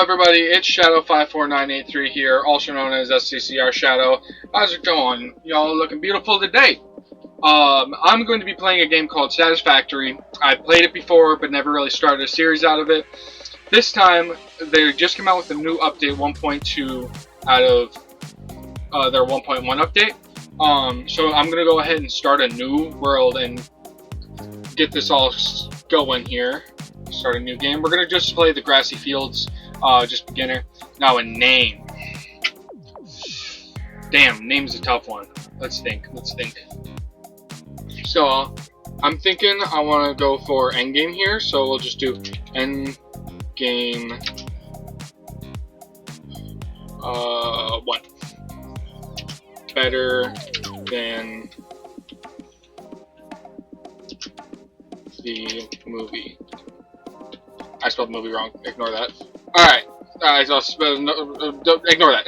everybody, it's Shadow54983 here, also known as SCCR Shadow. How's it going? Y'all looking beautiful today. I'm going to be playing a game called Satisfactory. I played it before, but never really started a series out of it. This time, they just came out with a new update 1.2 out of their 1.1 update. So I'm going to go ahead and start a new world and get this all going here. Start a new game. We're gonna just play the grassy fields, just beginner. Now a name. Damn, name's a tough one. Let's think. So I'm thinking I want to go for endgame here. So we'll just do endgame 1. Better than the movie. I spelled movie wrong. Ignore that. Alright. Ignore that.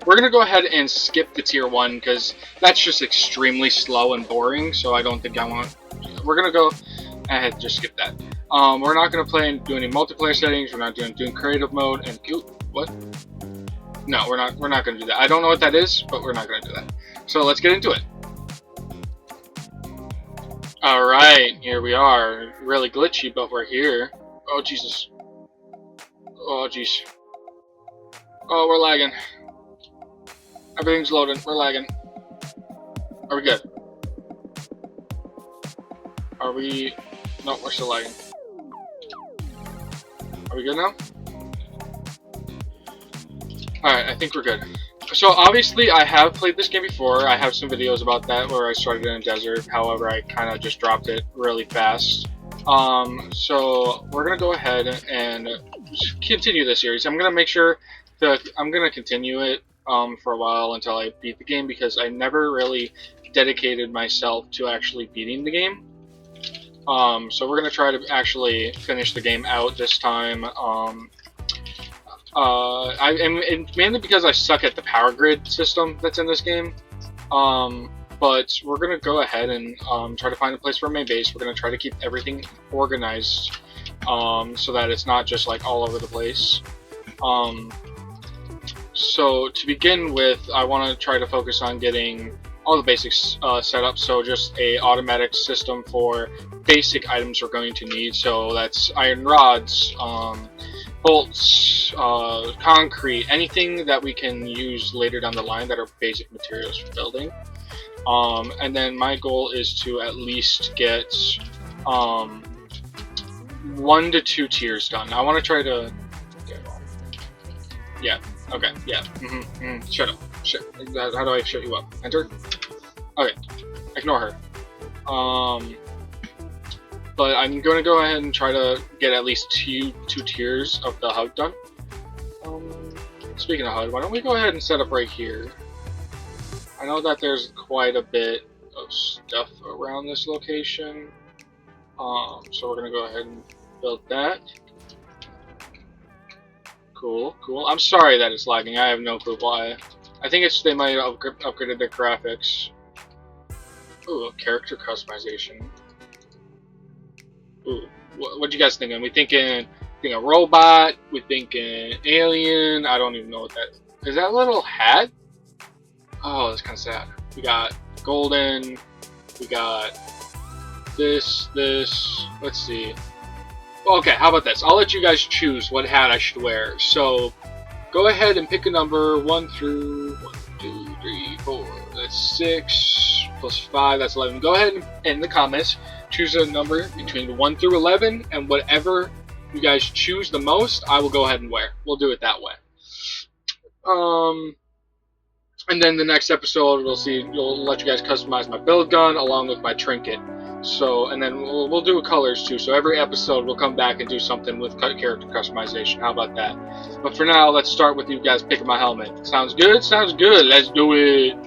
We're going to go ahead and skip the tier 1 because that's just extremely slow and boring. So I don't think I want. We're going to go ahead and just skip that. We're not going to play and do any multiplayer settings. We're not doing creative mode. And what? No, we're not going to do that. I don't know what that is, but we're not going to do that. So let's get into it. Alright, here we are. Really glitchy, but we're here. Oh, Jesus. Oh, jeez. Oh, we're lagging. Everything's loading. We're lagging. Are we good? Are we... No, we're still lagging. Are we good now? Alright, I think we're good. So, obviously, I have played this game before. I have some videos about that where I started in a desert. However, I kind of just dropped it really fast. So we're gonna go ahead and continue this series. I'm gonna make sure that I'm gonna continue it for a while until I beat the game because I never really dedicated myself to actually beating the game. So we're gonna try to actually finish the game out this time. And mainly because I suck at the power grid system that's in this game. But we're going to go ahead and try to find a place for my base. We're going to try to keep everything organized so that it's not just like all over the place. So to begin with, I want to try to focus on getting all the basics set up. So just a automatic system for basic items we're going to need. So that's iron rods, bolts, concrete, anything that we can use later down the line that are basic materials for building. And then my goal is to at least get 1 to 2 tiers done. I want to try to... Yeah, okay, yeah. Shut up. How do I shut you up? Enter? Okay, ignore her. But I'm going to go ahead and try to get at least two tiers of the HUD done. Speaking of HUD, why don't we go ahead and set up right here? I know that there's quite a bit of stuff around this location, so we're gonna go ahead and build that. Cool. I'm sorry that it's lagging. I have no clue why. I think it's they might have upgraded their graphics. Ooh, character customization. Ooh, what you guys thinking? We thinking a robot? We thinking alien? I don't even know what that is. That a little hat? Oh, that's kind of sad. We got golden. We got this. Let's see. Okay, how about this? I'll let you guys choose what hat I should wear. So, go ahead and pick a number 1 through 1, 2, 3, 4. That's 6 plus 5. That's 11. Go ahead and in the comments choose a number between 1 through 11, and whatever you guys choose the most, I will go ahead and wear. We'll do it that way. And then the next episode, you'll let you guys customize my build gun along with my trinket. So, and then we'll do colors too. So every episode we'll come back and do something with character customization. How about that? But for now, let's start with you guys picking my helmet. Sounds good? Sounds good. Let's do it.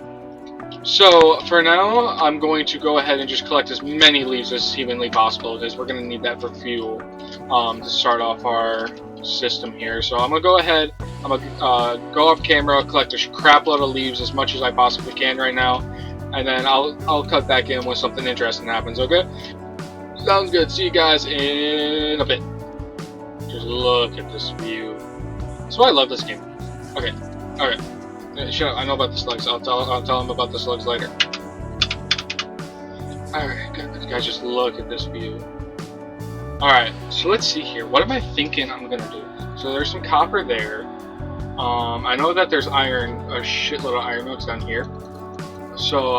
So for now, I'm going to go ahead and just collect as many leaves as humanly possible because we're going to need that for fuel to start off our system here. So I'm gonna go ahead, I'm gonna go off camera, collect a crap load of leaves, as much as I possibly can right now, and then I'll cut back in when something interesting happens. Okay, sounds good. See you guys in a bit. Just look at this view. That's why I love this game. Okay, okay. Shut up. I know about the slugs. I'll tell him about the slugs later. Alright, guys, just look at this view. Alright, so let's see here. What am I thinking I'm gonna do? So there's some copper there. I know that there's iron, a shitload of iron nugs down here. So,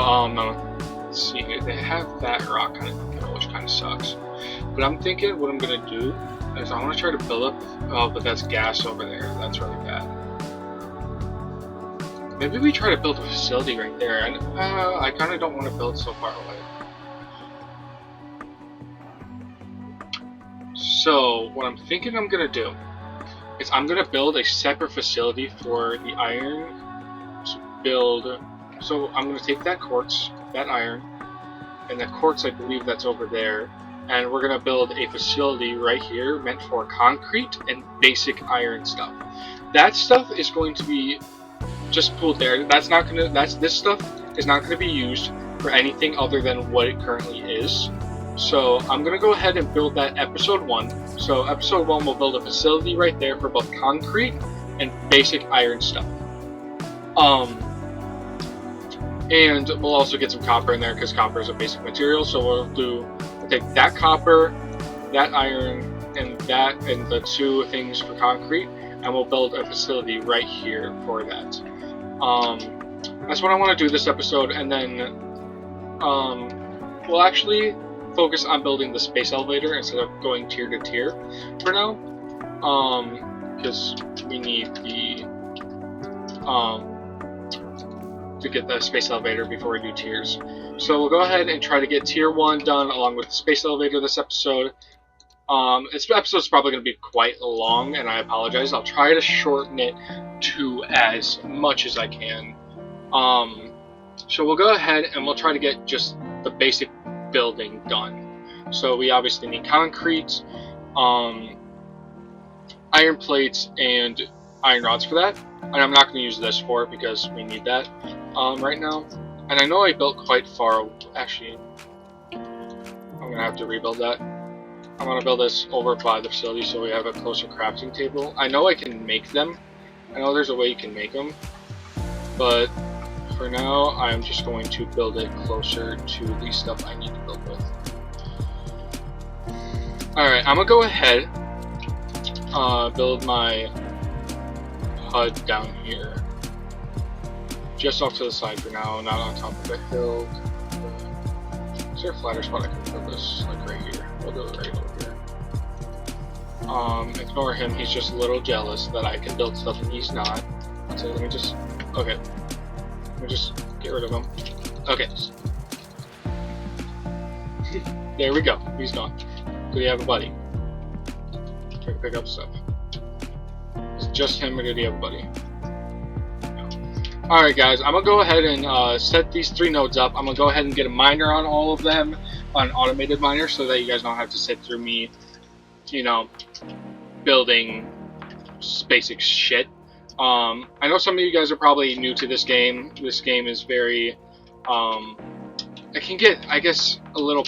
let's see. They have that rock on it, which kind of sucks. But I'm thinking what I'm gonna do is I want to try to build up. Oh, but that's gas over there. That's really bad. Maybe we try to build a facility right there. And I kind of don't want to build so far away. So what I'm thinking I'm gonna do is I'm gonna build a separate facility for the iron to build. So I'm gonna take that quartz, that iron, and the quartz, I believe that's over there, and we're gonna build a facility right here meant for concrete and basic iron stuff. That stuff is going to be just pulled there. This stuff is not gonna be used for anything other than what it currently is. So I'm gonna go ahead and build that episode 1. So episode 1 will build a facility right there for both concrete and basic iron stuff. And we'll also get some copper in there because copper is a basic material. So we'll take that copper, that iron, and the 2 things for concrete, and we'll build a facility right here for that. That's what I want to do this episode, and then we'll actually focus on building the space elevator instead of going tier to tier for now, because we need the to get the space elevator before we do tiers. So we'll go ahead and try to get tier 1 done along with the space elevator this episode. This episode's probably going to be quite long, and I apologize. I'll try to shorten it to as much as I can. So we'll go ahead and we'll try to get just the basic building done. So we obviously need concrete, iron plates, and iron rods for that. And I'm not going to use this for it because we need that right now. And I know I built quite far. Actually, I'm going to have to rebuild that. I'm going to build this over by the facility so we have a closer crafting table. I know I can make them. I know there's a way you can make them. But for now, I'm just going to build it closer to the stuff I need to build with. Alright, I'm going to go ahead, build my HUD down here. Just off to the side for now, not on top of the hill. Is there a flatter spot I can build this? Like right here. We'll do it right over here. Ignore him, he's just a little jealous that I can build stuff and he's not. So let me just, okay. Let me just get rid of him. Okay. There we go, he's gone. Do we have a buddy? Try to pick up stuff. Is it just him or did he have a buddy? No. Alright guys, I'm gonna go ahead and set these 3 nodes up. I'm gonna go ahead and get a miner on all of them, an automated miner, so that you guys don't have to sit through me, you know, building basic shit. I know some of you guys are probably new to this game. This game is very, it can get, I guess, a little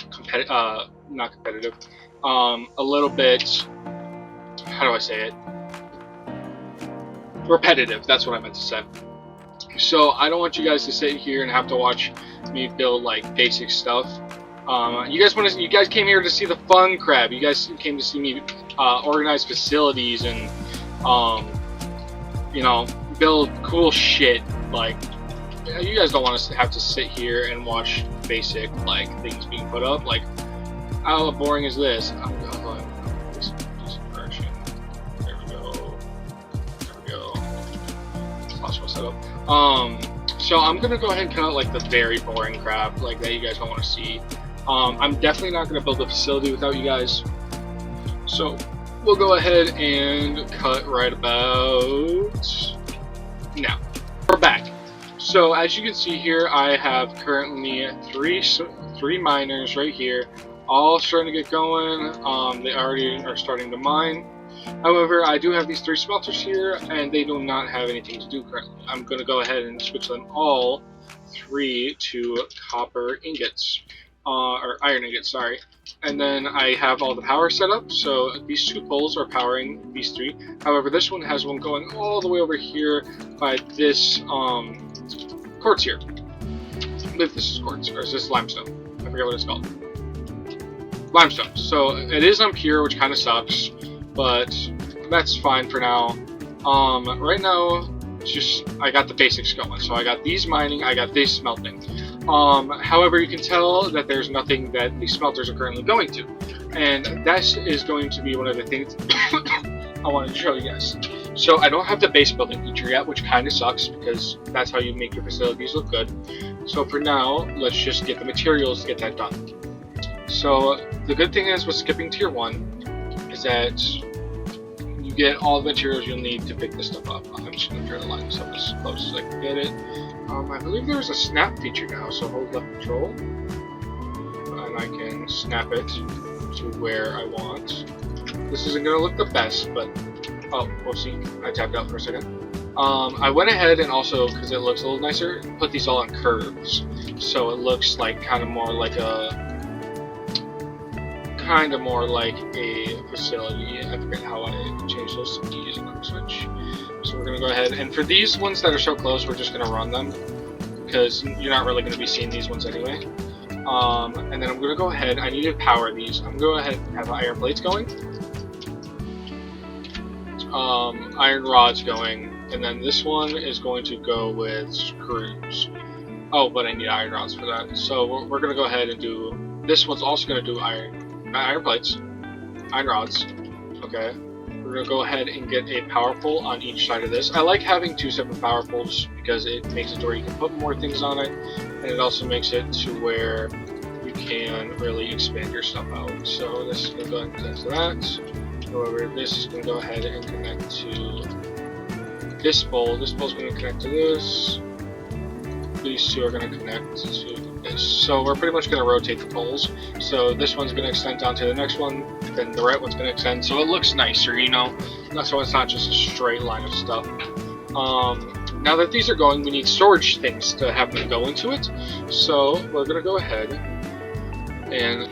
not competitive, a little bit, how do I say it? Repetitive, that's what I meant to say. So I don't want you guys to sit here and have to watch me build like basic stuff. You guys came here to see the fun crap. You guys came to see me organize facilities and you know, build cool shit. Like, you guys don't want to have to sit here and watch basic like things being put up. Like, how boring is this? I'm going this direction. There we go. There we go. Possible setup. So I'm gonna go ahead and cut out like the very boring crap like that you guys don't want to see. I'm definitely not gonna build a facility without you guys. So we'll go ahead and cut right about now. We're back. So as you can see here, I have currently three miners right here, all starting to get going. They already are starting to mine. However, I do have these 3 smelters here, and they do not have anything to do currently. I'm going to go ahead and switch them all 3 to copper ingots. or iron ingots, sorry. And then I have all the power set up, so these 2 poles are powering these 3. However, this one has one going all the way over here by this quartz here. I believe this is quartz, or is this limestone? I forget what it's called. Limestone. So it is impure, which kind of sucks, but that's fine for now. Right now, just I got the basics going. So I got these mining, I got this smelting. However, you can tell that there's nothing that the smelters are currently going to, and that is going to be one of the things I wanted to show you guys. So I don't have the base building feature yet, which kind of sucks because that's how you make your facilities look good. So for now, let's just get the materials to get that done. So the good thing is with skipping tier 1 is that you get all the materials you'll need to pick this stuff up. I'm just going to try to line this up as close as I can get it. I believe there's a snap feature now, so hold left control and I can snap it to where I want. This isn't going to look the best, but oh, whoopsie, I tapped out for a second. I went ahead and also, because it looks a little nicer, put these all on curves, so it looks like kind of more like a facility. I forget how I changed those to D's and switch. So we're gonna go ahead, and for these ones that are so close, we're just gonna run them because you're not really gonna be seeing these ones anyway. And then I'm gonna go ahead. I need to power these. I'm gonna go ahead and have iron plates going, iron rods going, and then this one is going to go with screws. Oh, but I need iron rods for that. So we're gonna go ahead and do. This one's also gonna do iron plates, iron rods. Okay. We're going to go ahead and get a power pole on each side of this. I like having 2 separate power poles because it makes it to where you can put more things on it, and it also makes it to where you can really expand your stuff out. So this is going to go ahead and connect to that. However, this is going to go ahead and connect to this pole. This pole is going to connect to this. These 2 are going to connect to this. So we're pretty much going to rotate the poles. So this one's going to extend down to the next one, then the right one's going to extend, so it looks nicer, you know? So it's not just a straight line of stuff. Now that these are going, we need storage things to have them go into it. So we're going to go ahead and...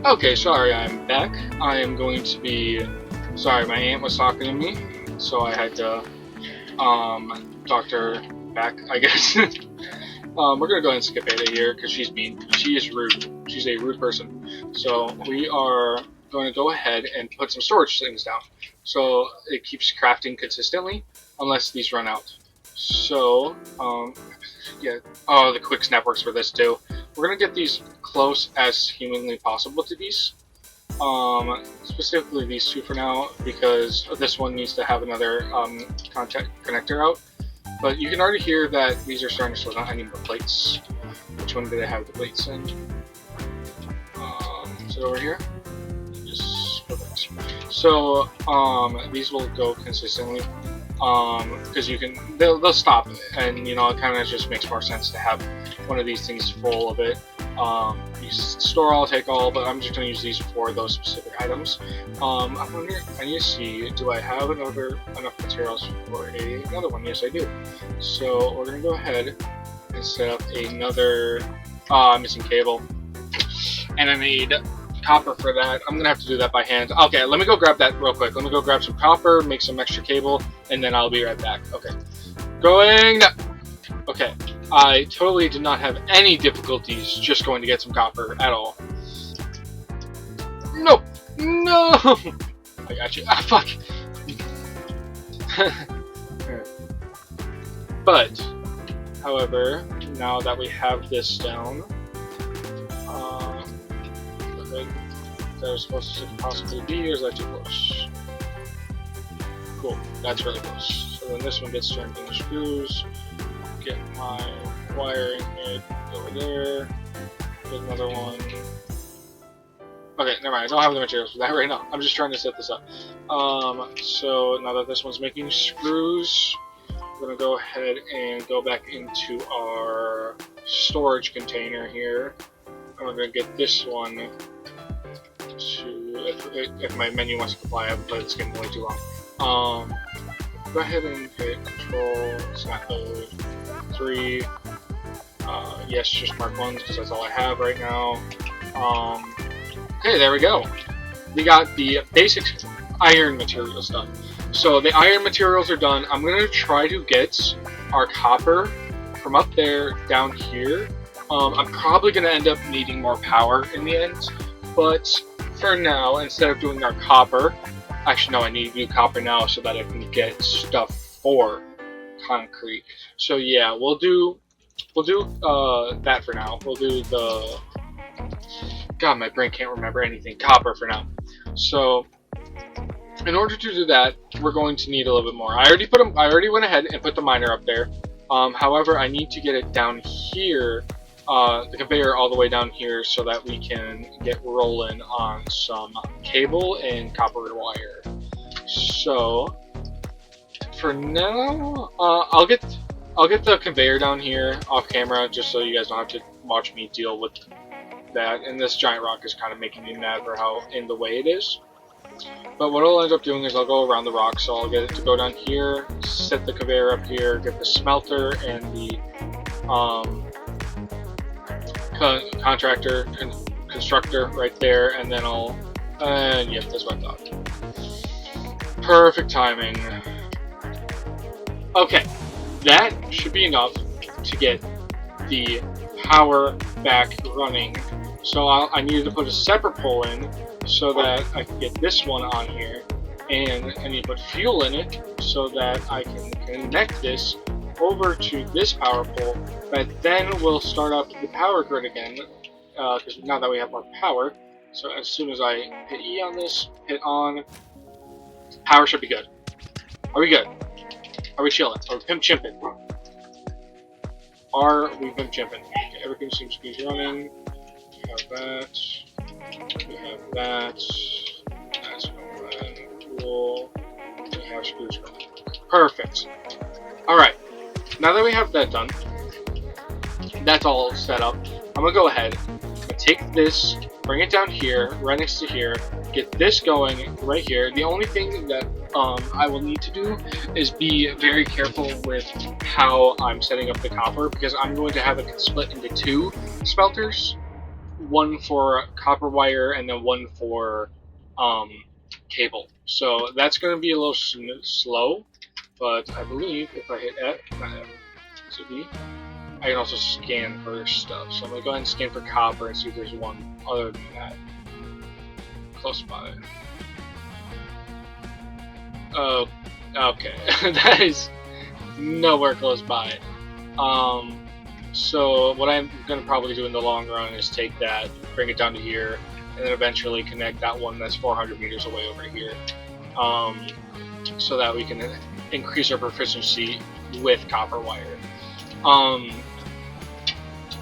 Okay, sorry, I'm back. I am going to be... Sorry, my aunt was talking to me, so I had to talk to her back, I guess. We're going to go ahead and skip Ada here because she's mean. She is rude. She's a rude person. So we are going to go ahead and put some storage things down. So it keeps crafting consistently unless these run out. So, yeah. Oh, the quick snap works for this too. We're going to get these close as humanly possible to these. Specifically these 2 for now because this one needs to have another contact connector out. But you can already hear that these are starting to slow down. I need more plates. Which one did I have the plates in? Is it over here? Just perfect. So these will go consistently because you can. They'll stop, and you know it kind of just makes more sense to have one of these things full of it. You store all, take all, but I'm just going to use these for those specific items. I need to see, do I have enough materials for another one? Yes, I do. So we're going to go ahead and set up another, I'm missing cable, and I need copper for that. I'm going to have to do that by hand. Okay, let me go grab that real quick. Let me go grab some copper, make some extra cable, and then I'll be right back. Okay. Going. Okay. I totally did not have any difficulties just going to get some copper at all. No! No! I got you. Ah, fuck! But, however, now that we have this down, that was supposed to possibly be, or is that too close? Cool, that's really close. So then this one gets turned into screws. Get my wiring head over there. Get another one. Okay, never mind. I don't have the materials for that right now. I'm just trying to set this up. So now that this one's making screws, we're gonna go ahead and go back into our storage container here. And we're gonna get this one to, if my menu wants to comply, but it's getting way too long. Go ahead and hit Control, snap those. 3. Yes, just mark 1s because that's all I have right now. Okay, there we go. We got the basic iron materials done. So the iron materials are done. I'm going to try to get our copper from up there down here. I'm probably going to end up needing more power in the end. But for now, instead of doing our copper, actually no, I need to do copper now so that I can get stuff for concrete. So yeah, we'll do that for now. We'll do the, God, my brain can't remember anything. Copper for now. So in order to do that, we're going to need a little bit more. I already went ahead and put the miner up there. However, I need to get it down here, the conveyor all the way down here, so that we can get rolling on some cable and copper wire. So for now, I'll get the conveyor down here off camera, just so you guys don't have to watch me deal with that. And this giant rock is kind of making me mad for how in the way it is. But what I'll end up doing is I'll go around the rock, so I'll get it to go down here, set the conveyor up here, get the smelter and the contractor and constructor right there, and then I'll, yeah, that's what I thought. Perfect timing. Okay, that should be enough to get the power back running. So I needed to put a separate pole in so that I can get this one on here, and I need to put fuel in it so that I can connect this over to this power pole. But then we'll start up the power grid again, because now that we have more power. So as soon as I hit E on this, hit on, power should be good. Are we good? Are we chilling? Are we pimp chimping? Are we pimp chimping? Okay, everything seems to be running. We have that. We have that. That's going cool. We have screws going. Perfect. Alright. Now that we have that done, that's all set up, I'm going to go ahead and take this, bring it down here, right next to here, get this going right here. The only thing that I will need to do is be very careful with how I'm setting up the copper, because I'm going to have it split into two smelters. One for copper wire and then one for cable. So that's going to be a little slow, but I believe if I hit F, not F, so B, I can also scan for stuff. So I'm going to go ahead and scan for copper and see if there's one other than that close by. Oh, okay. That is nowhere close by. So what I'm going to probably do in the long run is take that, bring it down to here, and then eventually connect that one that's 400 meters away over here, so that we can increase our proficiency with copper wire.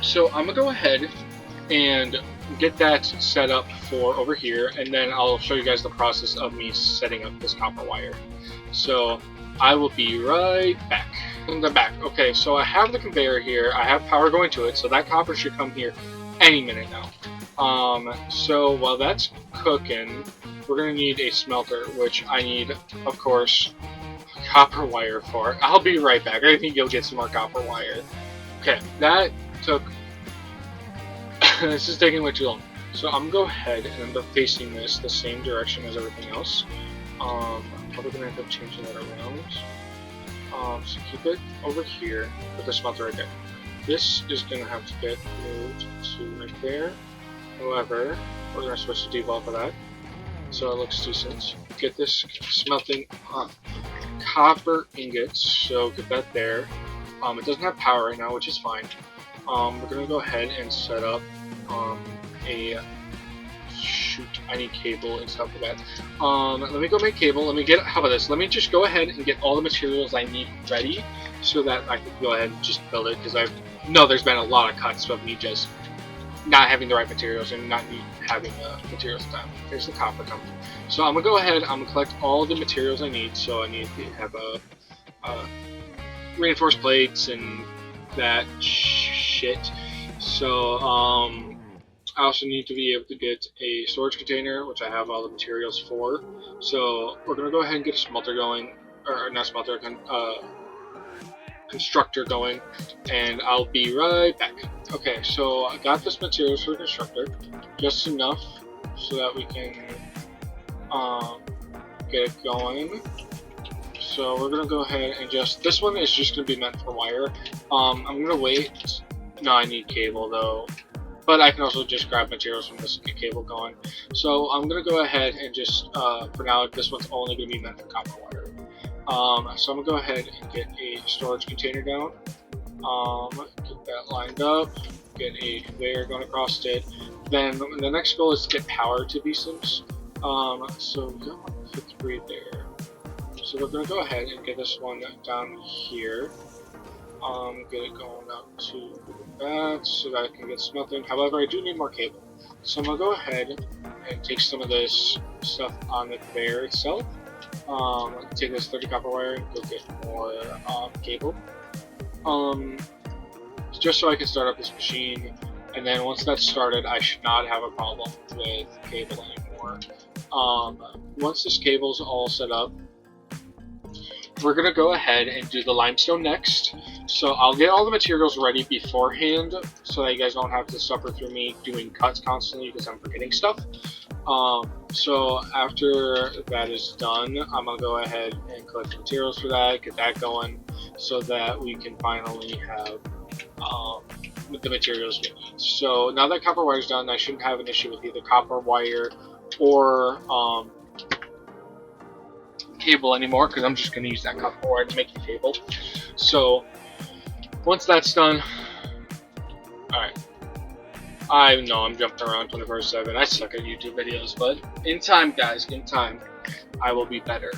So I'm going to go ahead and get that set up for over here, and then I'll show you guys the process of me setting up this copper wire. So I will be right back. In the back. Okay, so I have the conveyor here. I have power going to it, so that copper should come here any minute now. So while that's cooking, we're gonna need a smelter, which I need, of course, copper wire for. I'll be right back. I think you'll get some more copper wire. Okay, that took. This is taking way too long. So I'm gonna go ahead and end up facing this the same direction as everything else. I'm probably gonna end up changing that around. So keep it over here with the smelter right there. This is going to have to get moved to right there. However, we're going to switch to default for that, so it looks decent. Get this smelting copper ingots, so get that there. It doesn't have power right now, which is fine. We're going to go ahead and set up a... Shoot, I need cable and stuff for that. Let me go make cable. Let me get, how about this? Let me just go ahead and get all the materials I need ready so that I can go ahead and just build it, because I know there's been a lot of cuts of me just not having the right materials and not having the materials done. There's the copper coming. So I'm gonna go ahead, I'm gonna collect all the materials I need. So I need to have reinforced plates and that shit. So I also need to be able to get a storage container, which I have all the materials for. So we're going to go ahead and get a smelter going, or not smelter, constructor going, and I'll be right back. Okay, so I got this materials for the constructor, just enough so that we can get it going. So we're gonna go ahead and this one is just gonna be meant for wire. I'm gonna wait. No, I need cable though, but I can also just grab materials from this cable going. So I'm gonna go ahead and just for now, this one's only gonna be meant for copper wire. So I'm gonna go ahead and get a storage container down. Get that lined up. Get a conveyor going across it. Then the next goal is to get power to these things. So we got 153 there. So we're gonna go ahead and get this one down here. Get it going up to that so that I can get smelting. However, I do need more cable. So I'm gonna go ahead and take some of this stuff on the conveyor itself. Take this 30 copper wire and go get more cable. Just so I can start up this machine, and then once that's started, I should not have a problem with cable anymore. Once this cable's all set up, we're gonna go ahead and do the limestone next. So I'll get all the materials ready beforehand so that you guys don't have to suffer through me doing cuts constantly because I'm forgetting stuff. So after that is done, I'm gonna go ahead and collect the materials for that, get that going, so that we can finally have the materials we need. So now that copper wire is done, I shouldn't have an issue with either copper wire or cable anymore, because I'm just going to use that copper wire to make the cable. So once that's done, alright, I know I'm jumping around 24/7. I suck at YouTube videos, but in time, guys, in time, I will be better.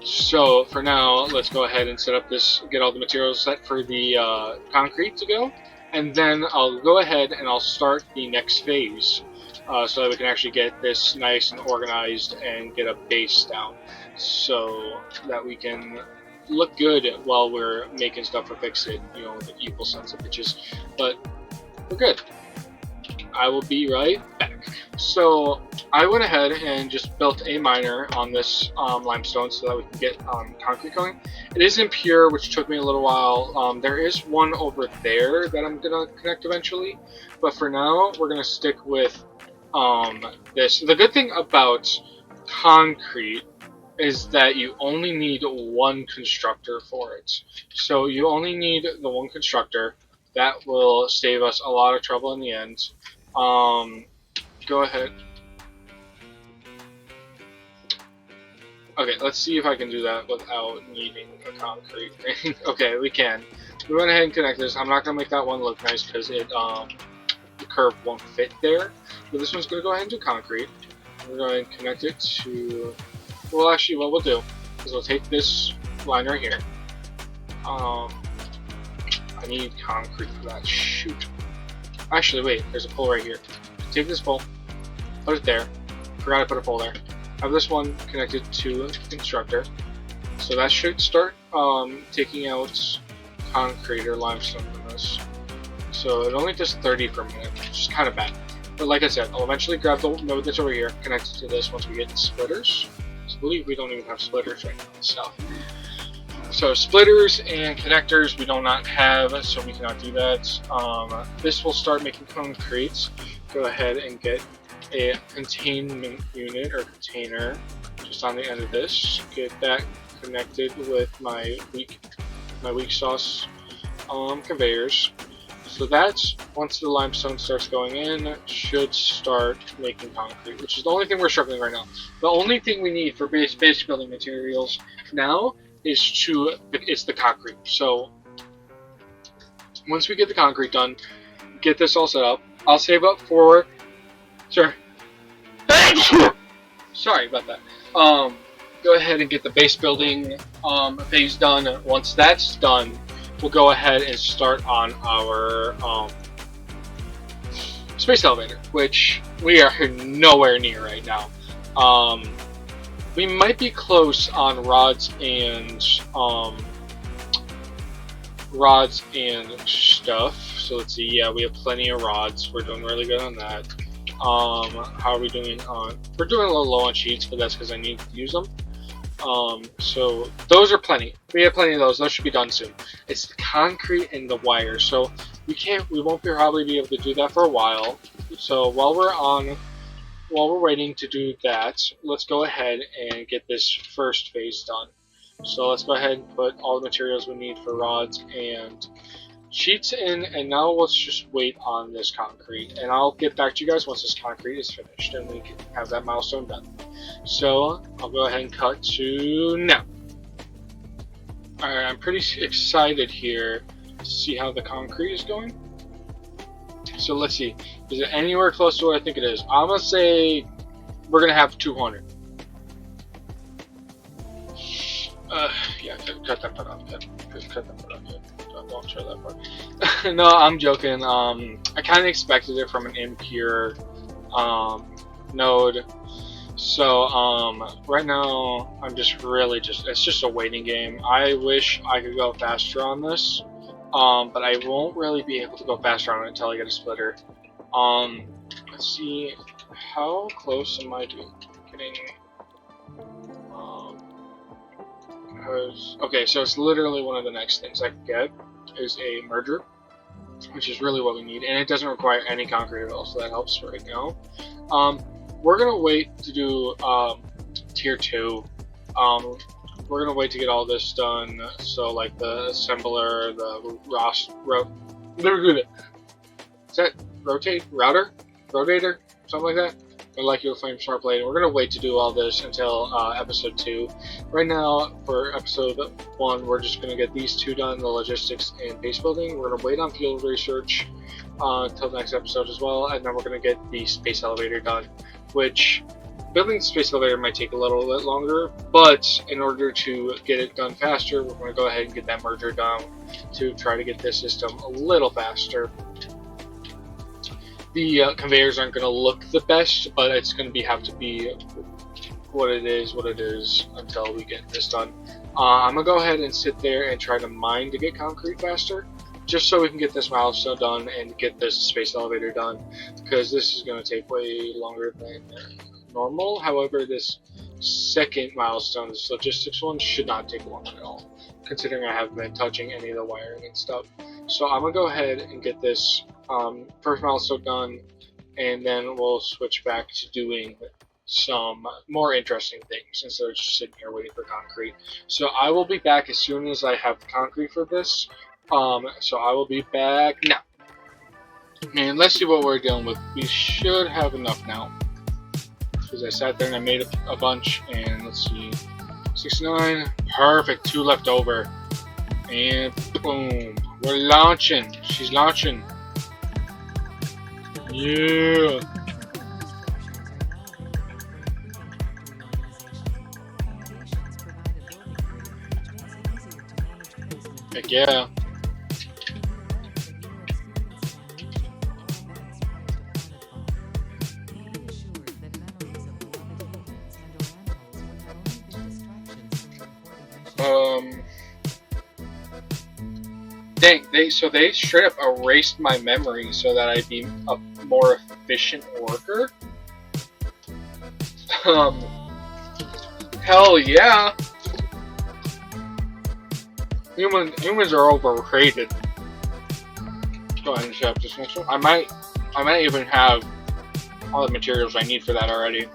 So for now, let's go ahead and set up this, get all the materials set for the concrete to go, and then I'll go ahead and I'll start the next phase so that we can actually get this nice and organized and get a base down so that we can look good while we're making stuff for Fix-It, you know, the evil sons of bitches. But we're good. I will be right back. So I went ahead and just built a miner on this limestone so that we can get concrete going. It is impure, which took me a little while. There is one over there that I'm gonna connect eventually, but for now we're gonna stick with this. The good thing about concrete is that you only need one constructor for it. So you only need the one constructor. That will save us a lot of trouble in the end. Go ahead. Okay, let's see if I can do that without needing a concrete. Okay, we can. We went ahead and connect this. I'm not gonna make that one look nice because it the curve won't fit there. But this one's gonna go ahead and do concrete. We're going to connect it to. Well, actually, what we'll do is we'll take this line right here. I need concrete for that. Shoot. Actually, wait. There's a pole right here. Take this pole, put it there. Forgot to put a pole there. Have this one connected to the constructor. So that should start taking out concrete or limestone from this. So it only does 30 per minute, which is kind of bad. But like I said, I'll eventually grab the node that's over here, connect it to this once we get splitters. I believe we don't even have splitters right now and stuff. So splitters and connectors we do not have, so we cannot do that. This will start making concrete. Go ahead and get a containment unit or container just on the end of this. Get that connected with my weak sauce conveyors. So that's, once the limestone starts going in, should start making concrete, which is the only thing we're struggling right now. The only thing we need for base building materials now is the concrete. So once we get the concrete done, get this all set up, I'll save up for, sorry about that. Go ahead and get the base building phase done. Once that's done, we'll go ahead and start on our space elevator, which we are nowhere near right now. We might be close on rods and stuff. So let's see. Yeah, we have plenty of rods. We're doing really good on that. How are we doing on? We're doing a little low on sheets, but that's because I need to use them. So those are plenty. We have plenty of those. Those should be done soon. It's the concrete and the wire. So we won't probably be able to do that for a while. So while we're waiting to do that, let's go ahead and get this first phase done. So let's go ahead and put all the materials we need for rods and sheets in, and now let's just wait on this concrete, and I'll get back to you guys once this concrete is finished and we can have that milestone done. So I'll go ahead and cut to now. Alright, I'm pretty excited here to see how the concrete is going. So let's see, is it anywhere close to what I think it is? I'm gonna say we're gonna have 200. Yeah, cut that part off. Cut that part off. Don't show that part. No, I'm joking. I kind of expected it from an impure node. So right now I'm just really it's just a waiting game. I wish I could go faster on this, but I won't really be able to go faster on it until I get a splitter. Let's see, how close am I to getting? Okay, so it's literally one of the next things I can get is a merger, which is really what we need, and it doesn't require any concrete at all, so that helps right now. We're gonna wait to do tier 2. We're gonna wait to get all this done. So like the assembler, the is that rotator, something like that. Molecular flame smart blade. We're gonna wait to do all this until episode 2. Right now, for episode 1, we're just gonna get these 2 done: the logistics and base building. We're gonna wait on field research until the next episode as well, and then we're gonna get the space elevator done. Which building the space elevator might take a little bit longer, but in order to get it done faster, we're gonna go ahead and get that merger done to try to get this system a little faster. The conveyors aren't going to look the best, but it's going to have to be what it is until we get this done. I'm going to go ahead and sit there and try to mine to get concrete faster, just so we can get this milestone done and get this space elevator done, because this is going to take way longer than normal. However, this second milestone, this logistics one, should not take long at all, considering I haven't been touching any of the wiring and stuff. So I'm going to go ahead and get this first milestone done, and then we'll switch back to doing some more interesting things instead of just sitting here waiting for concrete. So I will be back as soon as I have the concrete for this. So I will be back now. And let's see what we're dealing with. We should have enough now, because I sat there and I made a bunch, and let's see, 69, perfect, 2 left over, and boom, we're launching. She's launching. Yeah. Heck yeah. Dang, they straight up erased my memory so that I'd be a more efficient worker. Hell yeah. Humans are overrated. Go ahead and set up this next one. I might even have all the materials I need for that already.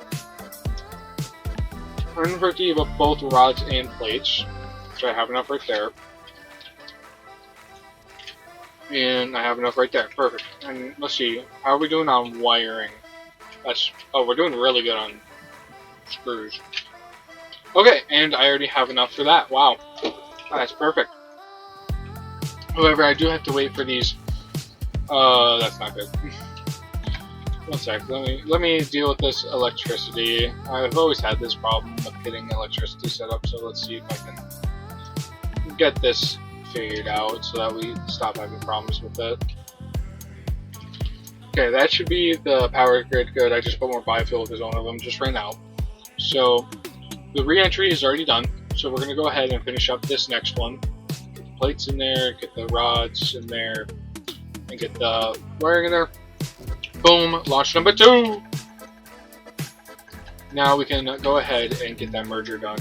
150 of both rods and plates, so I have enough right there. And I have enough right there. Perfect. And let's see, how are we doing on wiring? We're doing really good on screws. Okay, and I already have enough for that. Wow, that's perfect. However, I do have to wait for these. That's not good. One sec. Let me deal with this electricity. I've always had this problem with getting electricity set up. So let's see if I can get this figured out so that we stop having problems with it. Okay, that should be the power grid good. I just put more biofuel as one of them just right now. So the re-entry is already done. So we're gonna go ahead and finish up this next one. Get the plates in there, get the rods in there, and get the wiring in there. Boom, launch number 2. Now we can go ahead and get that merger done.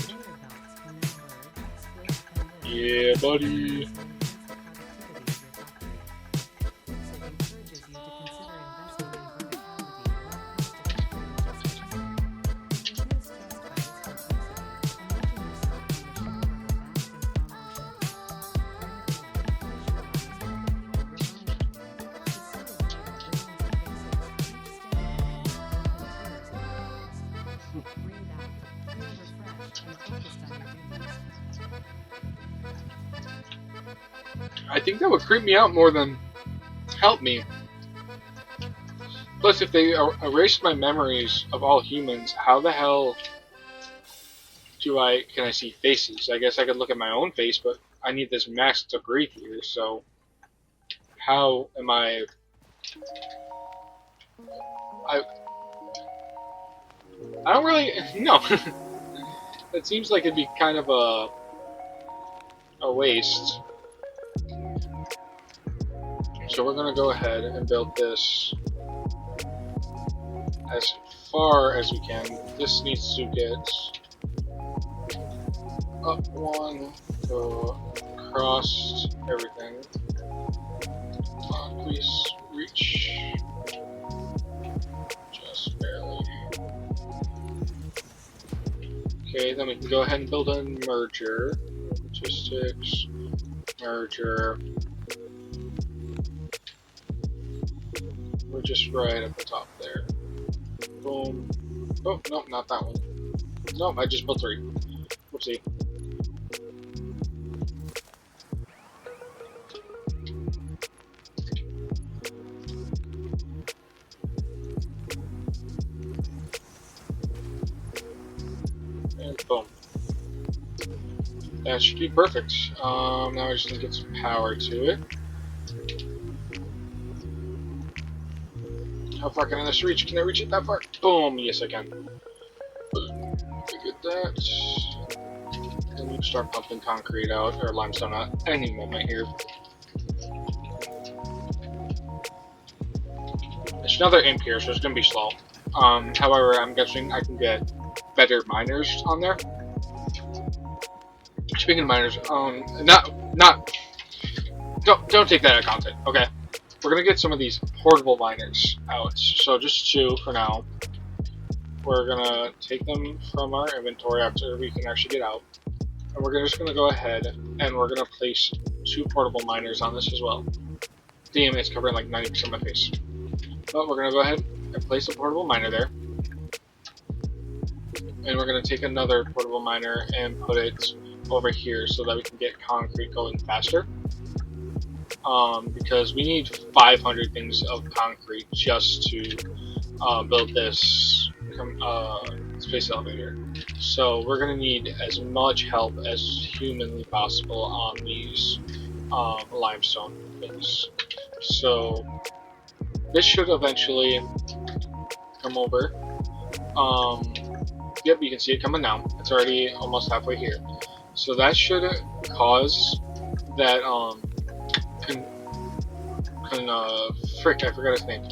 Yeah, buddy. I think that would creep me out more than help me. Plus, if they erased my memories of all humans, how the hell can I see faces? I guess I could look at my own face, but I need this mask to breathe here, so how am I I don't really no. It seems like it'd be kind of a waste. So we're gonna go ahead and build this as far as we can. This needs to get up one, go across everything. Please reach just barely. Okay, then we can go ahead and build a merger. Logistics, merger. We're just right at the top there. Boom. Oh, no, not that one. No, I just built 3. Whoopsie. And boom. That should be perfect. Now I just need to get some power to it. How far can I reach? Can I reach it that far? Boom! Yes, I can. Get that. And we can start pumping concrete out, or limestone at any moment here. It's another imp here, so it's gonna be slow. However, I'm guessing I can get better miners on there. Speaking of miners, don't take that out of content, okay? We're gonna get some of these portable miners out. So just 2 for now. We're gonna take them from our inventory after we can actually get out. And we're just gonna go ahead and we're gonna place 2 portable miners on this as well. Damn, it's covering like 90% of my face. But we're gonna go ahead and place a portable miner there. And we're gonna take another portable miner and put it over here so that we can get concrete going faster. Because we need 500 things of concrete just to build this space elevator. So we're going to need as much help as humanly possible on these limestone things. So this should eventually come over. Yep, you can see it coming now. It's already almost halfway here. So that should cause that frick, I forgot his name.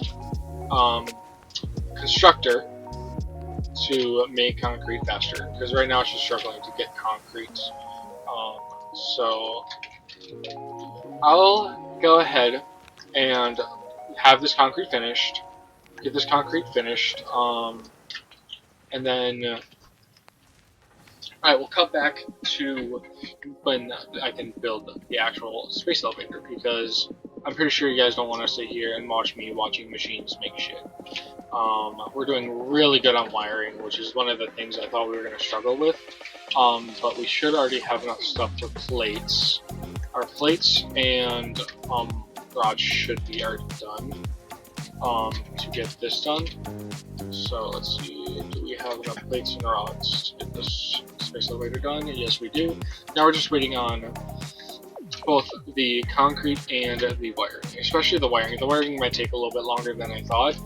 Constructor to make concrete faster, because right now it's just struggling to get concrete. So I'll go ahead and have this concrete finished, get this concrete finished, and then I will cut back to when I can build the actual space elevator, because I'm pretty sure you guys don't want to sit here and watch me watching machines make shit. We're doing really good on wiring, which is one of the things I thought we were going to struggle with. But we should already have enough stuff for plates. Our plates and rods should be already done to get this done. So let's see, do we have enough plates and rods to get this space elevator done? Yes, we do. Now we're just waiting on both the concrete and the wiring, especially the wiring. The wiring might take a little bit longer than I thought,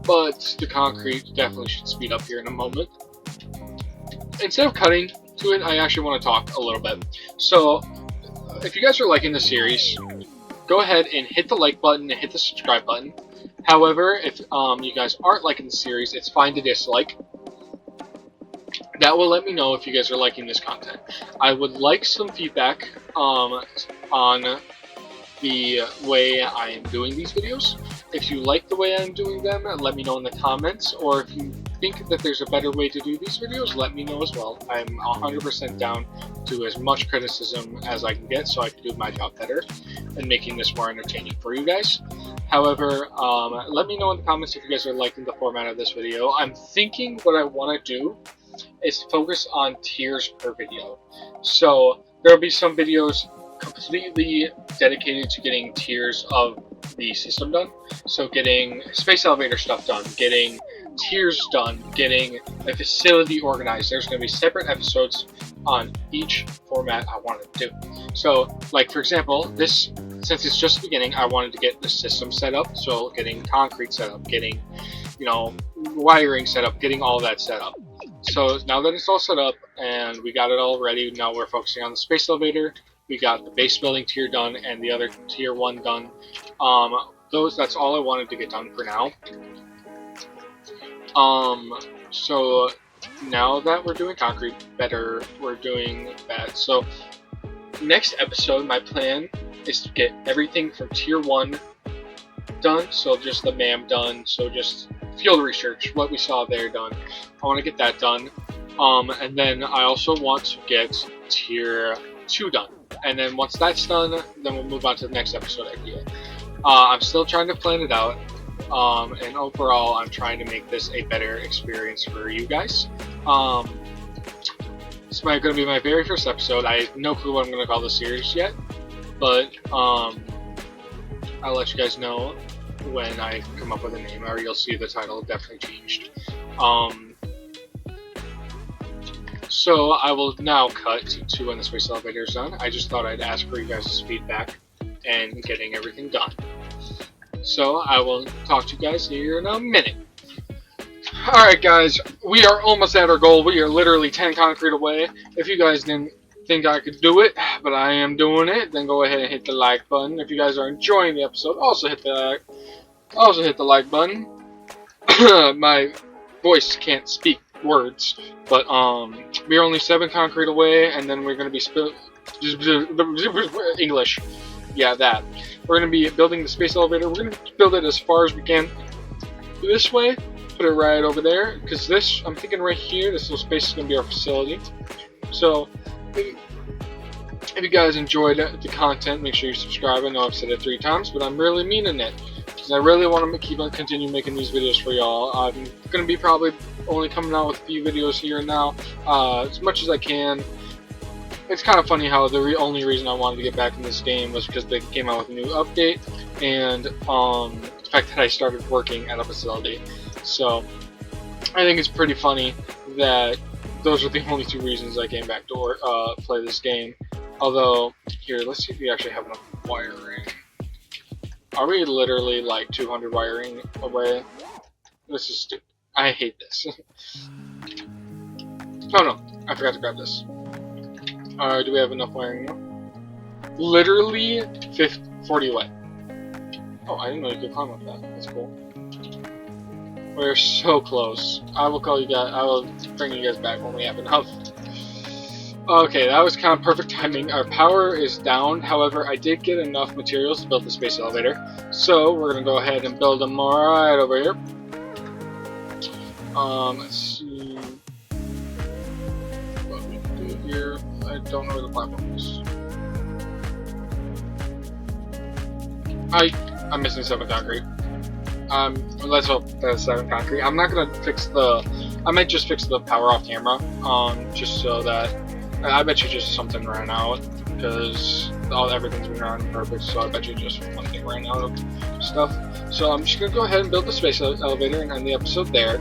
but the concrete definitely should speed up here in a moment. Instead of cutting to it, I actually want to talk a little bit. So if you guys are liking the series, go ahead and hit the like button and hit the subscribe button. However, if you guys aren't liking the series, it's fine to dislike. that will let me know if you guys are liking this content. I would like some feedback on the way I am doing these videos. If you like the way I'm doing them, let me know in the comments, or if you think that there's a better way to do these videos, let me know as well. I'm 100% down to as much criticism as I can get so I can do my job better and making this more entertaining for you guys. However, let me know in the comments if you guys are liking the format of this video. I'm thinking what I want to do is focus on tiers per video. So there'll be some videos completely dedicated to getting tiers of the system done. So getting space elevator stuff done, getting tiers done, getting a facility organized. There's going to be separate episodes on each format I want to do. So, like for example, this, since it's just the beginning, I wanted to get the system set up. So getting concrete set up, getting, wiring set up, getting all that set up. So now that it's all set up and we got it all ready, now we're focusing on the space elevator. We got the base building tier done and the other tier 1 done. That's all I wanted to get done for now. So now that we're doing concrete better, we're doing that. So next episode, my plan is to get everything from tier 1 done. So just the MAM done. So just field research, what we saw there done. I want to get that done. And then I also want to get tier 2 done. And then once that's done, then we'll move on to the next episode idea. I'm still trying to plan it out. And overall, I'm trying to make this a better experience for you guys. This is going to be my very first episode. I have no clue what I'm going to call this series yet. But I'll let you guys know when I come up with a name, or you'll see the title definitely changed. So I will now cut to when the space elevator is done. I just thought I'd ask for you guys' feedback and getting everything done. So I will talk to you guys here in a minute. Alright guys, we are almost at our goal. We are literally 10 concrete away. If you guys didn't think I could do it, but I am doing it, then go ahead and hit the like button. If you guys are enjoying the episode, also hit the like button. My voice can't speak words, but we're only 7 concrete away, and then we're going to be English. Yeah, that. We're going to be building the space elevator. We're going to build it as far as we can this way. Put it right over there, because this, I'm thinking right here, this little space is going to be our facility. So, if you guys enjoyed the content, make sure you subscribe. I know I've said it 3 times, but I'm really meaning it, because I really want to continue making these videos for y'all. I'm going to be probably only coming out with a few videos here and now, as much as I can. It's kind of funny how the only reason I wanted to get back in this game was because they came out with a new update, and the fact that I started working at a facility. So I think it's pretty funny that those are the only 2 reasons I came back to play this game. Although, here, let's see if we actually have enough wiring. Are we literally like 200 wiring away? This is stupid. I hate this. Oh no, I forgot to grab this. Do we have enough wiring now? Literally 40 away. Oh, I didn't know you could climb up that. That's cool. We're so close. I will call you guys. I will bring you guys back when we have enough. Okay, that was kind of perfect timing. Our power is down. However, I did get enough materials to build the space elevator. So we're gonna go ahead and build them right over here. Let's see what we can do here. I don't know where the platform is. I'm missing 7 concrete. Let's hope that's 7 concrete. I'm not gonna fix I might just fix the power off camera, just so that, I bet you just something ran out, because everything's been running perfect, so I bet you just one thing ran out of stuff. So I'm just gonna go ahead and build the space elevator and end the episode there.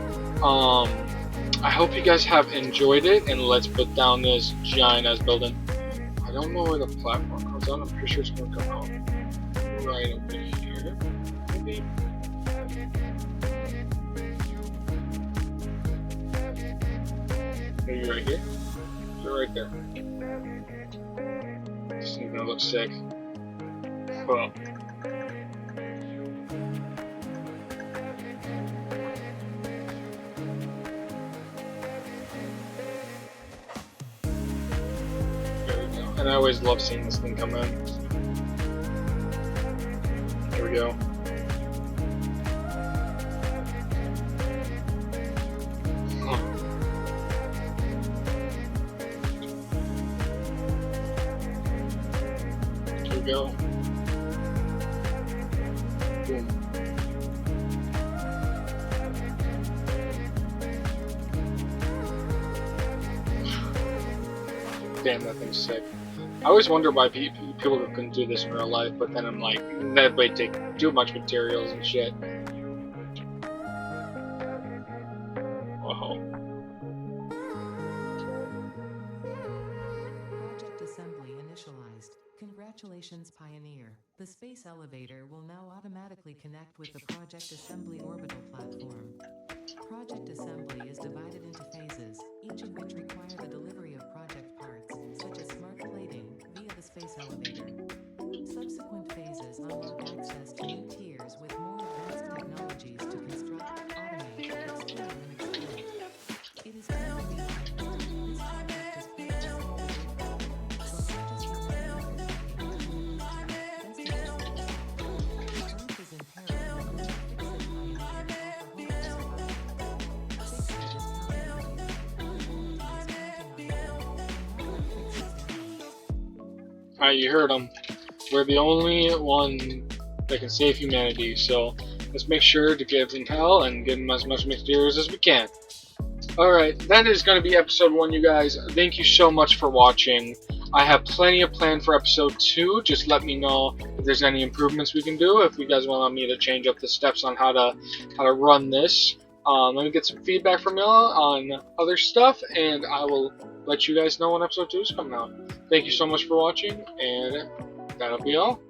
I hope you guys have enjoyed it, and let's put down this giant-ass building. I don't know where the platform comes out. I'm pretty sure it's gonna come out right over here. Maybe. Maybe right here? Or right there? This is gonna look sick. Well. And I always love seeing this thing come in. Here we go. Here we go. Boom. Damn, that thing's sick. I always wonder why people couldn't do this in real life, but then I'm like, that might take too much materials and shit. Whoa. Project assembly initialized. Congratulations, Pioneer. The space elevator will now automatically connect with the Project Assembly orbital platform. Project assembly is divided into phases, each of which require the delivery of project parts, such as smart plating, via the space elevator. Subsequent phases unlock access to new tiers with more advanced technologies to construct, automate, explore, and exploit. It is time to be this project is Alright, you heard them. We're the only one that can save humanity, so let's make sure to give them hell and give them as much materials as we can. Alright, that is going to be episode 1, you guys. Thank you so much for watching. I have plenty of plan for episode 2. Just let me know if there's any improvements we can do. If you guys want me to change up the steps on how to run this. Let me get some feedback from y'all on other stuff, and I will let you guys know when episode 2 is coming out. Thank you so much for watching, and that'll be all.